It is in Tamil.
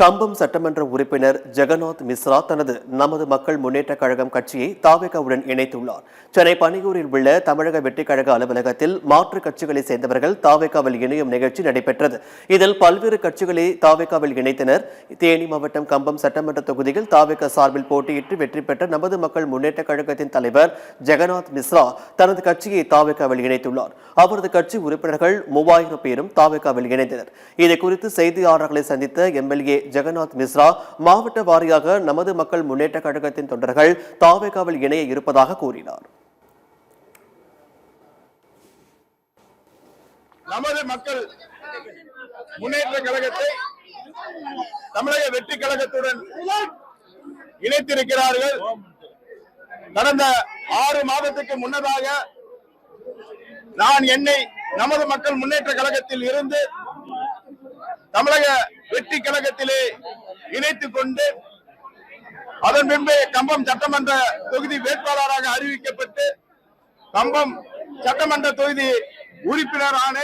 கம்பம் சட்டமன்ற உறுப்பினர் ஜெகநாத் மிஸ்ரா தனது நமது மக்கள் முன்னேற்றக் கழகம் கட்சியை தாவேகாவுடன் இணைத்துள்ளார். சென்னை பணியூரில் உள்ள தமிழக வெற்றிக் கழக அலுவலகத்தில் மாற்றுக் கட்சிகளைச் சேர்ந்தவர்கள் தாவேகாவில் இணையும் நிகழ்ச்சி நடைபெற்றது. இதில் பல்வேறு கட்சிகளை தாவேகாவில் இணைத்தனர். தேனி மாவட்டம் கம்பம் சட்டமன்ற தொகுதியில் தாவேகா சார்பில் போட்டியிட்டு வெற்றி பெற்ற நமது மக்கள் முன்னேற்றக் கழகத்தின் தலைவர் ஜெகநாத் மிஸ்ரா தனது கட்சியை தாவேகாவில் இணைத்துள்ளார். அவரது கட்சி உறுப்பினர்கள் 3000 பேரும் தாவேகாவில் இணைந்தனர். இதுகுறித்து செய்தியாளர்களை சந்தித்த எம்எல்ஏ ஜெகநாத் மிஸ்ரா மாவட்ட வாரியாக நமது மக்கள் முன்னேற்ற கழகத்தின் தொண்டர்கள் தாவேகாவில் இணைய இருப்பதாக கூறினார். நமது மக்கள் முன்னேற்ற கழகத்தை தமிழக வெற்றி கழகத்துடன் இணைத்திருக்கிறார்கள். கடந்த 6 மாதத்துக்கு முன்னதாக நான் என்னை நமது மக்கள் முன்னேற்ற கழகத்தில் இருந்து தமிழக வெற்றி கழகத்திலே இணைத்துக் கொண்டு அதன் பின்பு கம்பம் சட்டமன்ற தொகுதி வேட்பாளராக அறிவிக்கப்பட்டு கம்பம் சட்டமன்ற தொகுதி உறுப்பினரான